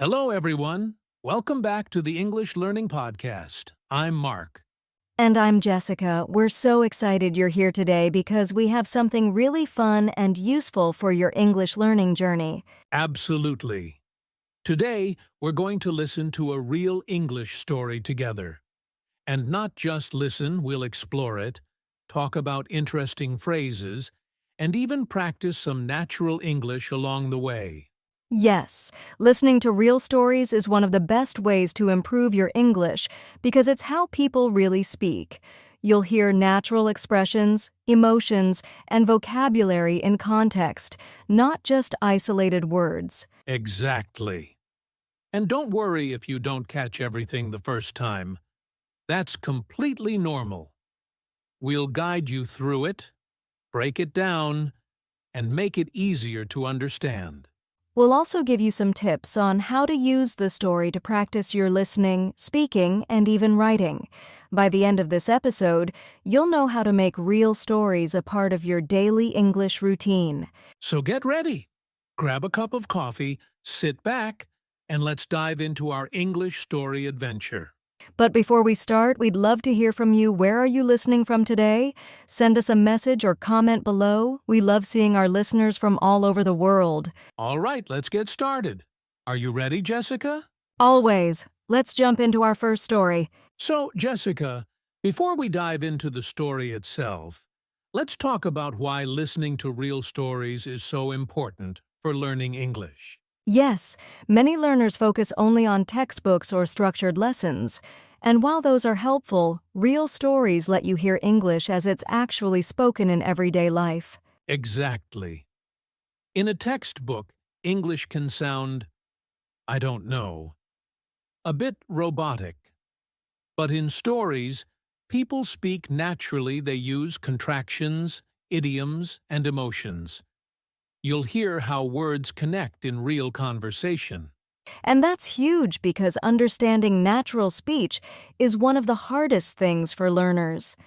Hello, everyone. Welcome back to the English Learning Podcast. I'm Mark. And I'm Jessica. We're so excited you're here today because we have something really fun and useful for your English learning journey. Absolutely. Today, we're going to listen to a real English story together. And not just listen, we'll explore it, talk about interesting phrases, and even practice some natural English along the way. Yes, listening to real stories is one of the best ways to improve your English because it's how people really speak. You'll hear natural expressions, emotions, and vocabulary in context, not just isolated words. Exactly. And don't worry if you don't catch everything the first time. That's completely normal. We'll guide you through it, break it down, and make it easier to understand. We'll also give you some tips on how to use the story to practice your listening, speaking, and even writing. By the end of this episode, you'll know how to make real stories a part of your daily English routine. So get ready. Grab a cup of coffee, sit back, and let's dive into our English story adventure. But before we start, we'd love to hear from you. Where are you listening from today? Send us a message or comment below. We love seeing our listeners from all over the world. All right, let's get started. Are you ready, Jessica? Always. Let's jump into our first story. So, Jessica, before we dive into the story itself, let's talk about why listening to real stories is so important for learning English. Yes, many learners focus only on textbooks or structured lessons. And while those are helpful, real stories let you hear English as it's actually spoken in everyday life. Exactly. In a textbook, English can sound, I don't know, a bit robotic. But in stories, people speak naturally. They use contractions, idioms, and emotions. You'll hear how words connect in real conversation. And that's huge because understanding natural speech is one of the hardest things for learners.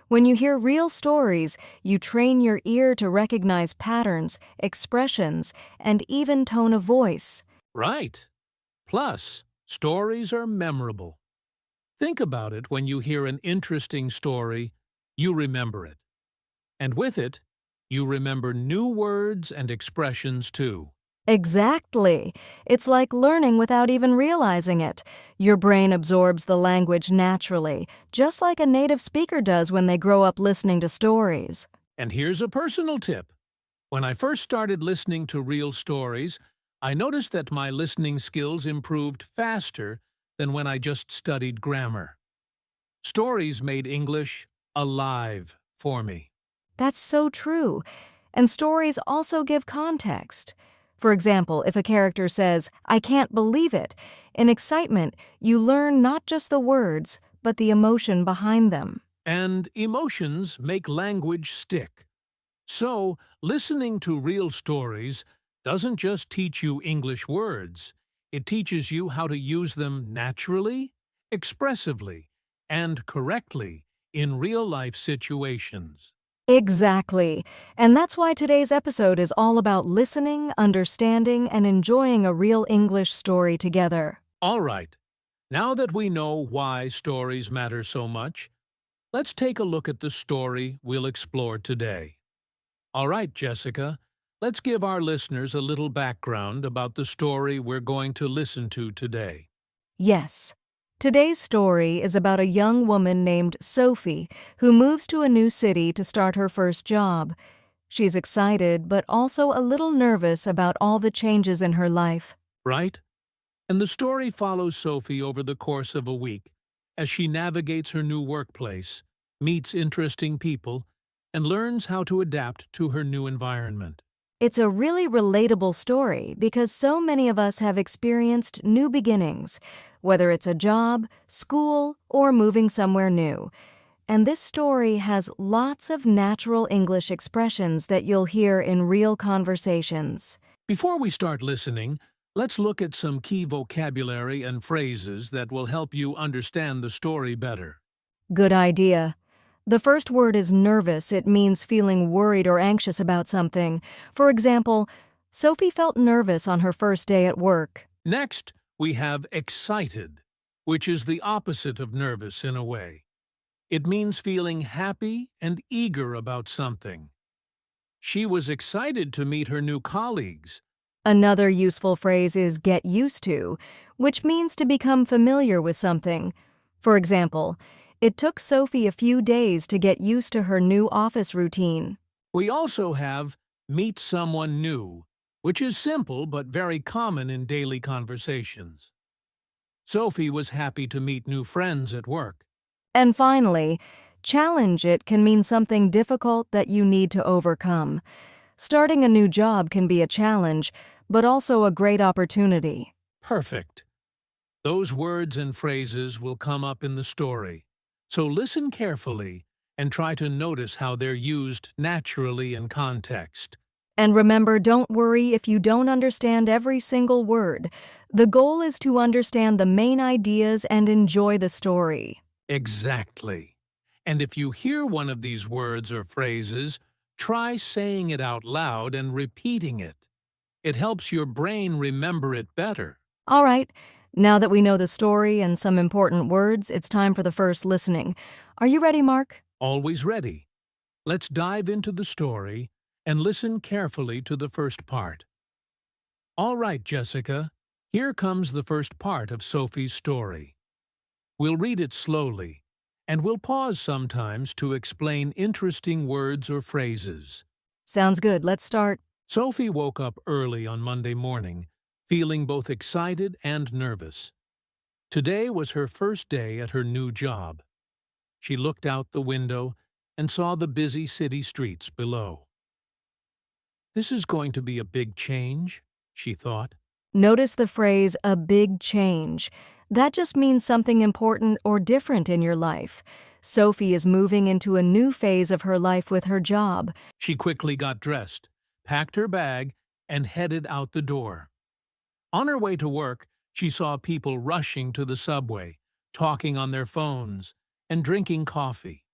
When you hear real stories, you train your ear to recognize patterns, expressions, and even tone of voice. Right. Plus, stories are memorable. Think about it. When you hear an interesting story, you remember it. And with it, you remember new words and expressions too. Exactly. It's like learning without even realizing it. Your brain absorbs the language naturally, just like a native speaker does when they grow up listening to stories. And here's a personal tip. When I first started listening to real stories, I noticed that my listening skills improved faster than when I just studied grammar. Stories made English alive for me. That's so true. And stories also give context. For example, if a character says, "I can't believe it," in excitement, you learn not just the words, but the emotion behind them. And emotions make language stick. So, listening to real stories doesn't just teach you English words, it teaches you how to use them naturally, expressively, and correctly in real-life situations. Exactly. And that's why today's episode is all about listening, understanding, and enjoying a real English story together. All right, now that we know why stories matter so much, let's take a look at the story we'll explore today. All right, Jessica, let's give our listeners a little background about the story we're going to listen to today. Yes. Today's story is about a young woman named Sophie who moves to a new city to start her first job. She's excited but also a little nervous about all the changes in her life. Right? And the story follows Sophie over the course of a week as she navigates her new workplace, meets interesting people, and learns how to adapt to her new environment. It's a really relatable story because so many of us have experienced new beginnings, whether it's a job, school, or moving somewhere new. And this story has lots of natural English expressions that you'll hear in real conversations. Before we start listening, let's look at some key vocabulary and phrases that will help you understand the story better. Good idea. The first word is nervous. It means feeling worried or anxious about something. For example, Sophie felt nervous on her first day at work. Next, we have excited, which is the opposite of nervous in a way. It means feeling happy and eager about something. She was excited to meet her new colleagues. Another useful phrase is get used to, which means to become familiar with something. For example, it took Sophie a few days to get used to her new office routine. We also have meet someone new, which is simple but very common in daily conversations. Sophie was happy to meet new friends at work. And finally, challenge it can mean something difficult that you need to overcome. Starting a new job can be a challenge, but also a great opportunity. Perfect. Those words and phrases will come up in the story, so listen carefully and try to notice how they're used naturally in context. And remember, don't worry if you don't understand every single word. The goal is to understand the main ideas and enjoy the story. Exactly. And if you hear one of these words or phrases, try saying it out loud and repeating it. It helps your brain remember it better. All right, now that we know the story and some important words, it's time for the first listening. Are you ready, Mark? Always ready. Let's dive into the story and listen carefully to the first part. All right, Jessica, here comes the first part of Sophie's story. We'll read it slowly, and we'll pause sometimes to explain interesting words or phrases. Sounds good. Let's start. Sophie woke up early on Monday morning, feeling both excited and nervous. Today was her first day at her new job. She looked out the window and saw the busy city streets below. This is going to be a big change, she thought. Notice the phrase, a big change. That just means something important or different in your life. Sophie is moving into a new phase of her life with her job. She quickly got dressed, packed her bag, and headed out the door. On her way to work, she saw people rushing to the subway, talking on their phones, and drinking coffee.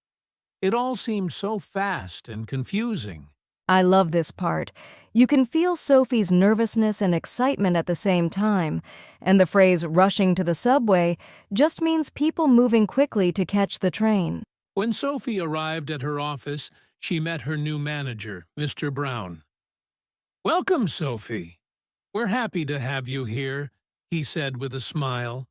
It all seemed so fast and confusing. I love this part. You can feel Sophie's nervousness and excitement at the same time, and the phrase rushing to the subway just means people moving quickly to catch the train. When Sophie arrived at her office, she met her new manager, Mr. Brown. "Welcome, Sophie. We're happy to have you here," he said with a smile.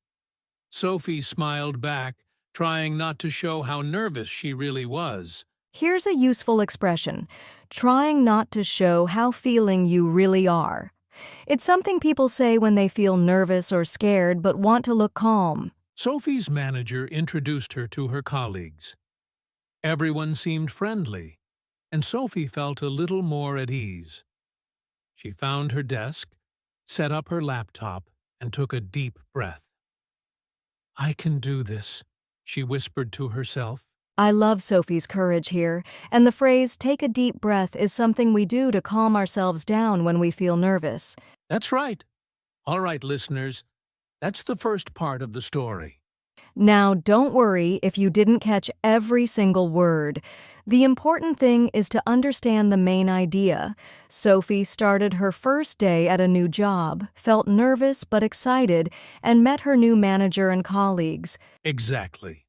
Sophie smiled back, trying not to show how nervous she really was. Here's a useful expression, trying not to show how feeling you really are. It's something people say when they feel nervous or scared but want to look calm. Sophie's manager introduced her to her colleagues. Everyone seemed friendly, and Sophie felt a little more at ease. She found her desk, set up her laptop, and took a deep breath. "I can do this," she whispered to herself. I love Sophie's courage here, and the phrase, take a deep breath, is something we do to calm ourselves down when we feel nervous. That's right. All right, listeners, that's the first part of the story. Now, don't worry if you didn't catch every single word. The important thing is to understand the main idea. Sophie started her first day at a new job, felt nervous but excited, and met her new manager and colleagues. Exactly.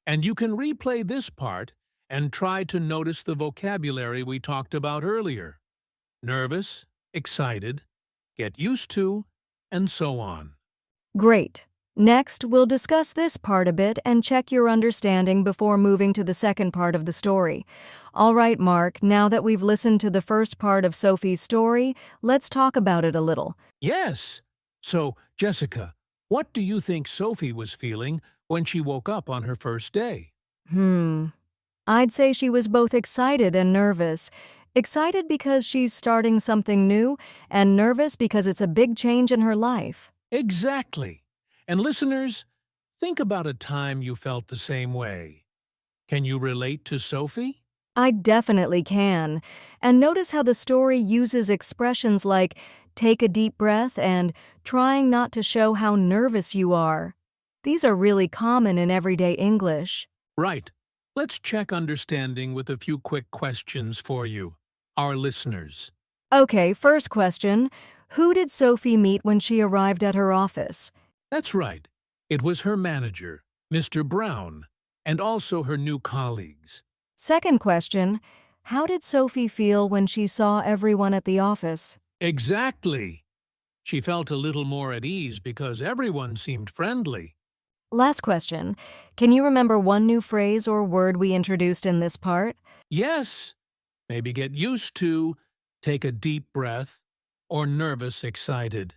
And you can replay this part and try to notice the vocabulary we talked about earlier. Nervous, excited, get used to, and so on. Great. Next, we'll discuss this part a bit and check your understanding before moving to the second part of the story. All right, Mark, now that we've listened to the first part of Sophie's story, let's talk about it a little. Yes. So, Jessica, what do you think Sophie was feeling when she woke up on her first day? I'd say she was both excited and nervous. Excited because she's starting something new, and nervous because it's a big change in her life. Exactly. And listeners, think about a time you felt the same way. Can you relate to Sophie? I definitely can. And notice how the story uses expressions like take a deep breath and trying not to show how nervous you are. These are really common in everyday English. Right. Let's check understanding with a few quick questions for you, our listeners. Okay, first question. Who did Sophie meet when she arrived at her office? That's right. It was her manager, Mr. Brown, and also her new colleagues. Second question, how did Sophie feel when she saw everyone at the office? Exactly. She felt a little more at ease because everyone seemed friendly. Last question, can you remember one new phrase or word we introduced in this part? Yes, maybe get used to, take a deep breath, or nervous, excited.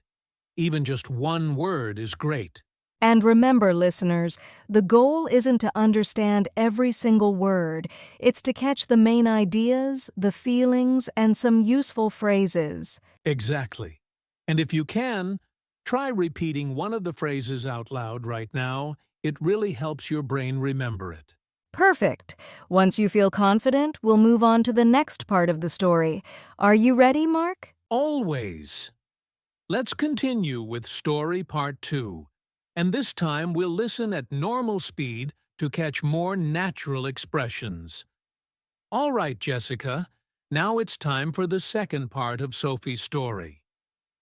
Even just one word is great. And remember, listeners, the goal isn't to understand every single word. It's to catch the main ideas, the feelings, and some useful phrases. Exactly. And if you can, try repeating one of the phrases out loud right now. It really helps your brain remember it. Perfect. Once you feel confident, we'll move on to the next part of the story. Are you ready, Mark? Always. Let's continue with story part 2. And this time we'll listen at normal speed to catch more natural expressions. All right, Jessica. Now it's time for the second part of Sophie's story.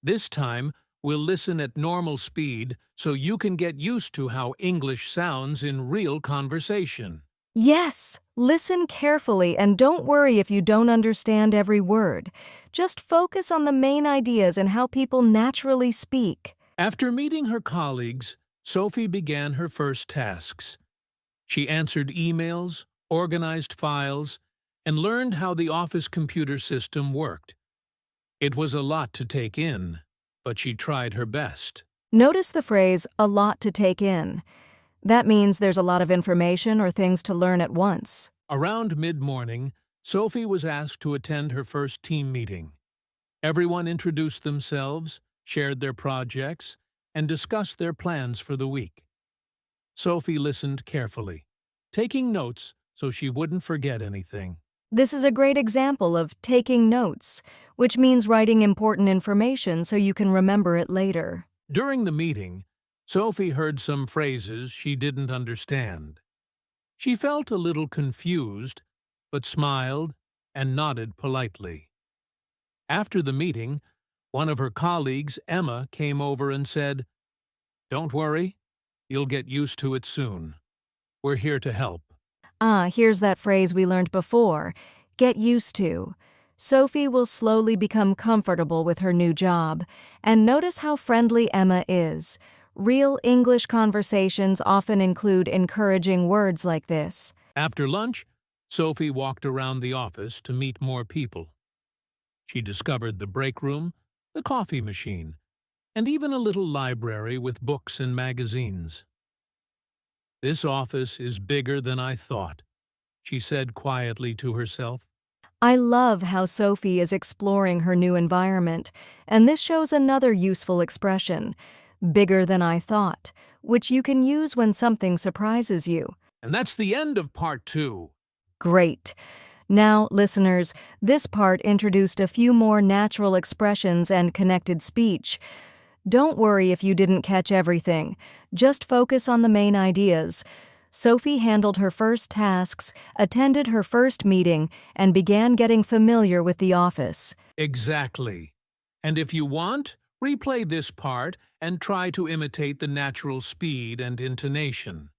This time, we'll listen at normal speed so you can get used to how English sounds in real conversation. Yes. Listen carefully and don't worry if you don't understand every word. Just focus on the main ideas and how people naturally speak. After meeting her colleagues, Sophie began her first tasks. She answered emails, organized files, and learned how the office computer system worked. It was a lot to take in, but she tried her best. Notice the phrase, a lot to take in. That means there's a lot of information or things to learn at once. Around mid-morning, Sophie was asked to attend her first team meeting. Everyone introduced themselves, shared their projects, and discussed their plans for the week. Sophie listened carefully, taking notes so she wouldn't forget anything. This is a great example of taking notes, which means writing important information so you can remember it later. During the meeting, Sophie heard some phrases she didn't understand. She felt a little confused, but smiled and nodded politely. After the meeting, one of her colleagues, Emma, came over and said, "Don't worry, you'll get used to it soon. We're here to help." Here's that phrase we learned before, get used to. Sophie will slowly become comfortable with her new job. And notice how friendly Emma is. Real English conversations often include encouraging words like this. After lunch, Sophie walked around the office to meet more people. She discovered the break room, the coffee machine, and even a little library with books and magazines. "This office is bigger than I thought," she said quietly to herself. I love how Sophie is exploring her new environment, and this shows another useful expression, bigger than I thought, which you can use when something surprises you. And that's the end of part 2. Great. Now, listeners, this part introduced a few more natural expressions and connected speech. Don't worry if you didn't catch everything. Just focus on the main ideas. Sophie handled her first tasks, attended her first meeting, and began getting familiar with the office. Exactly. And if you want, replay this part and try to imitate the natural speed and intonation.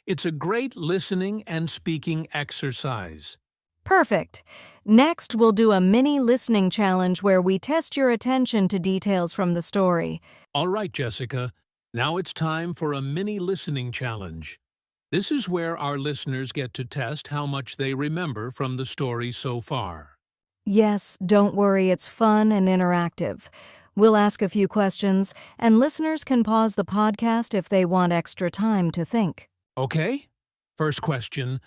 It's a great listening and speaking exercise. Perfect. Next, we'll do a mini listening challenge where we test your attention to details from the story. All right, Jessica. Now it's time for a mini listening challenge. This is where our listeners get to test how much they remember from the story so far. Yes, don't worry, it's fun and interactive. We'll ask a few questions, and listeners can pause the podcast if they want extra time to think. Okay? First question.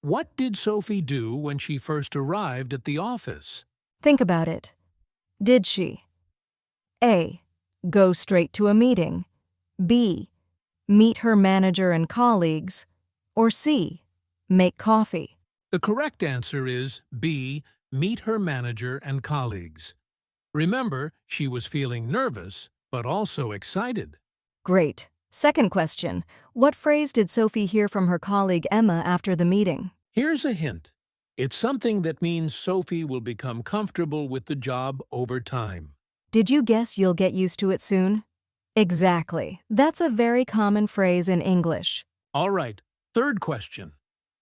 What did Sophie do when she first arrived at the office? Think about it. Did she A. Go straight to a meeting, B. Meet her manager and colleagues, or C. Make coffee? The correct answer is B. Meet her manager and colleagues. Remember, she was feeling nervous, but also excited. Great. Second question. What phrase did Sophie hear from her colleague Emma after the meeting? Here's a hint. It's something that means Sophie will become comfortable with the job over time. Did you guess you'll get used to it soon? Exactly. That's a very common phrase in English. All right, third question.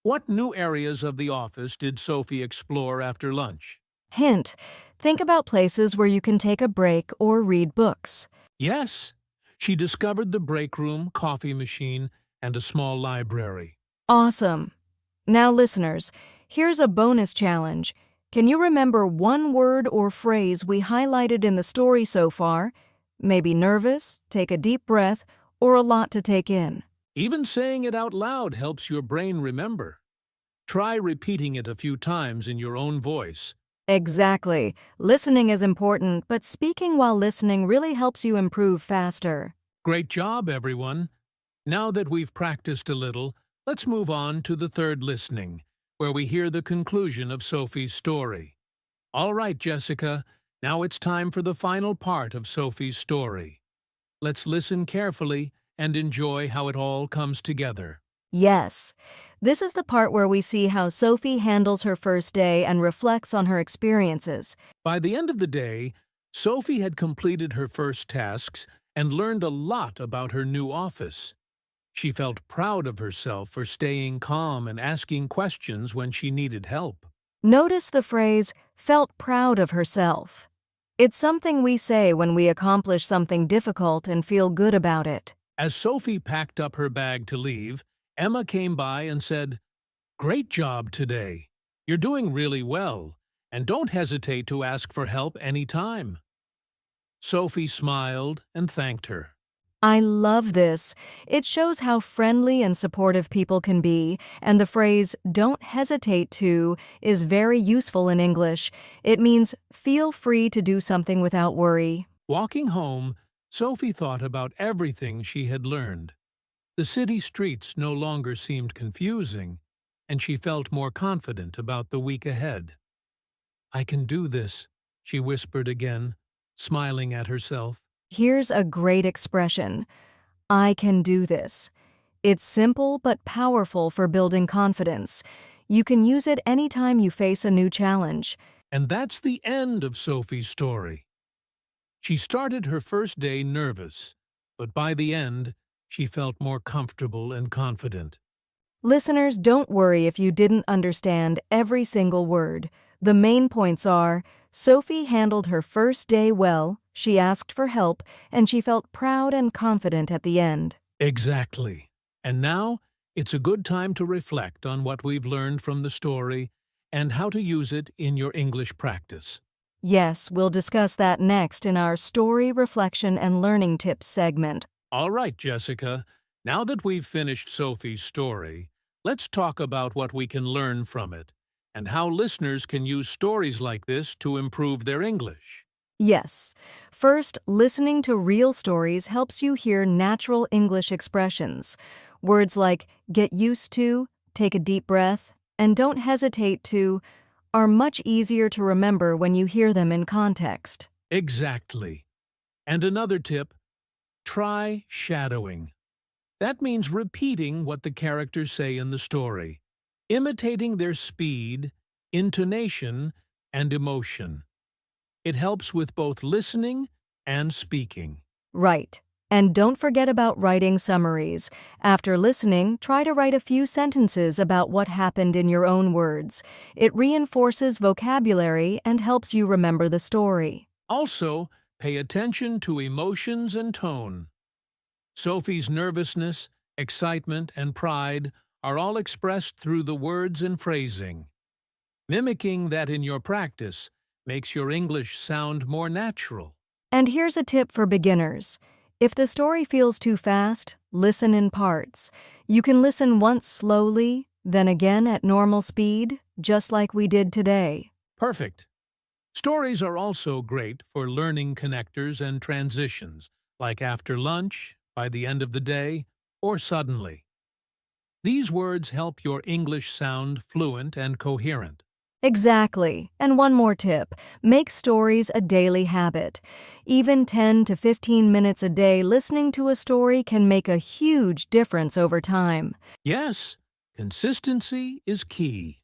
What new areas of the office did Sophie explore after lunch? Hint, think about places where you can take a break or read books. Yes, she discovered the break room, coffee machine, and a small library. Awesome. Now, listeners, here's a bonus challenge. Can you remember one word or phrase we highlighted in the story so far? Maybe nervous, take a deep breath, or a lot to take in. Even saying it out loud helps your brain remember. Try repeating it a few times in your own voice. Exactly. Listening is important, but speaking while listening really helps you improve faster. Great job, everyone. Now that we've practiced a little, let's move on to the third listening, where we hear the conclusion of Sophie's story. All right, Jessica, now it's time for the final part of Sophie's story. Let's listen carefully and enjoy how it all comes together. Yes. This is the part where we see how Sophie handles her first day and reflects on her experiences. By the end of the day, Sophie had completed her first tasks and learned a lot about her new office. She felt proud of herself for staying calm and asking questions when she needed help. Notice the phrase, felt proud of herself. It's something we say when we accomplish something difficult and feel good about it. As Sophie packed up her bag to leave, Emma came by and said, "Great job today. You're doing really well, and don't hesitate to ask for help anytime." Sophie smiled and thanked her. I love this. It shows how friendly and supportive people can be, and the phrase, don't hesitate to, is very useful in English. It means feel free to do something without worry. Walking home, Sophie thought about everything she had learned. The city streets no longer seemed confusing, and she felt more confident about the week ahead. "I can do this," she whispered again, smiling at herself. Here's a great expression. I can do this. It's simple but powerful for building confidence. You can use it anytime you face a new challenge. And that's the end of Sophie's story. She started her first day nervous, but by the end, she felt more comfortable and confident. Listeners, don't worry if you didn't understand every single word. The main points are, Sophie handled her first day well, she asked for help, and she felt proud and confident at the end. Exactly. And now, it's a good time to reflect on what we've learned from the story and how to use it in your English practice. Yes, we'll discuss that next in our Story, Reflection, and Learning Tips segment. All right, Jessica, now that we've finished Sophie's story, let's talk about what we can learn from it and how listeners can use stories like this to improve their English. Yes. First, listening to real stories helps you hear natural English expressions. Words like get used to, take a deep breath, and don't hesitate to are much easier to remember when you hear them in context. Exactly. And another tip, try shadowing. That means repeating what the characters say in the story, imitating their speed, intonation, and emotion. It helps with both listening and speaking. Right. And don't forget about writing summaries. After listening, try to write a few sentences about what happened in your own words. It reinforces vocabulary and helps you remember the story. Also, pay attention to emotions and tone. Sophie's nervousness, excitement, and pride are all expressed through the words and phrasing. Mimicking that in your practice makes your English sound more natural. And here's a tip for beginners. If the story feels too fast, listen in parts. You can listen once slowly, then again at normal speed, just like we did today. Perfect. Stories are also great for learning connectors and transitions, like after lunch, by the end of the day, or suddenly. These words help your English sound fluent and coherent. Exactly. And one more tip. Make stories a daily habit. Even 10 to 15 minutes a day listening to a story can make a huge difference over time. Yes, consistency is key.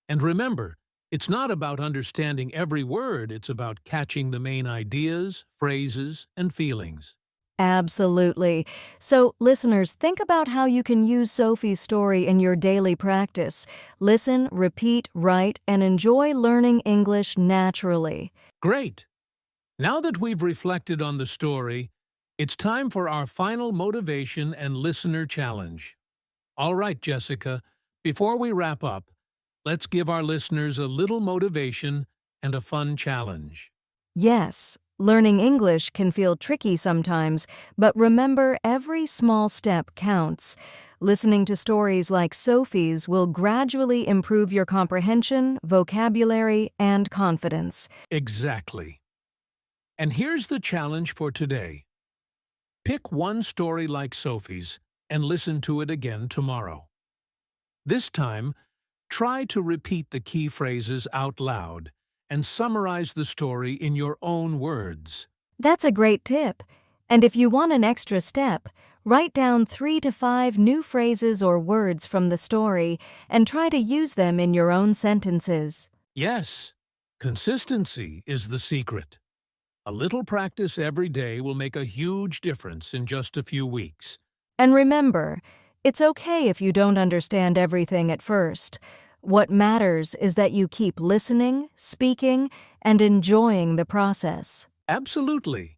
And remember, it's not about understanding every word, it's about catching the main ideas, phrases, and feelings. Absolutely. So, listeners, think about how you can use Sophie's story in your daily practice. Listen, repeat, write, and enjoy learning English naturally. Great! Now that we've reflected on the story, it's time for our final motivation and listener challenge. All right, Jessica, before we wrap up, let's give our listeners a little motivation and a fun challenge. Yes, learning English can feel tricky sometimes, but remember every small step counts. Listening to stories like Sophie's will gradually improve your comprehension, vocabulary, and confidence. Exactly. And here's the challenge for today. Pick one story like Sophie's and listen to it again tomorrow. This time, try to repeat the key phrases out loud and summarize the story in your own words. That's a great tip. And if you want an extra step, write down 3 to 5 new phrases or words from the story and try to use them in your own sentences. Yes, consistency is the secret. A little practice every day will make a huge difference in just a few weeks. And remember, it's okay if you don't understand everything at first. What matters is that you keep listening, speaking, and enjoying the process. Absolutely.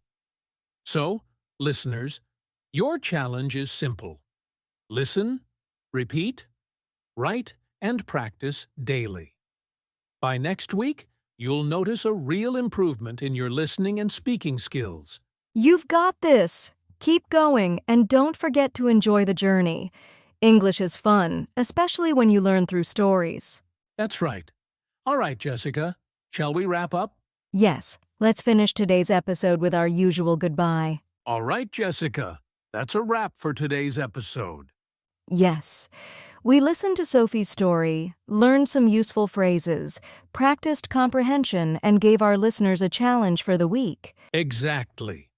So, listeners, your challenge is simple. Listen, repeat, write, and practice daily. By next week, you'll notice a real improvement in your listening and speaking skills. You've got this! Keep going and don't forget to enjoy the journey. English is fun, especially when you learn through stories. That's right. All right, Jessica, shall we wrap up? Yes, let's finish today's episode with our usual goodbye. All right, Jessica, that's a wrap for today's episode. Yes. We listened to Sophie's story, learned some useful phrases, practiced comprehension, and gave our listeners a challenge for the week. Exactly.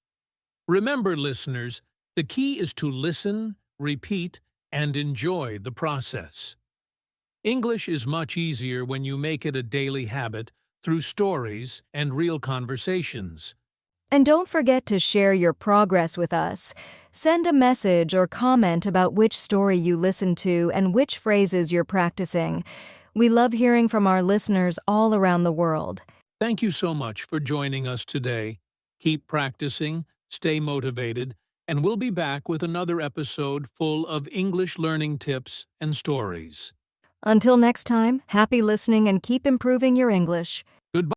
Remember, listeners, the key is to listen, repeat, and enjoy the process. English is much easier when you make it a daily habit through stories and real conversations. And don't forget to share your progress with us. Send a message or comment about which story you listened to and which phrases you're practicing. We love hearing from our listeners all around the world. Thank you so much for joining us today. Keep practicing, stay motivated, and we'll be back with another episode full of English learning tips and stories. Until next time, happy listening and keep improving your English. Goodbye.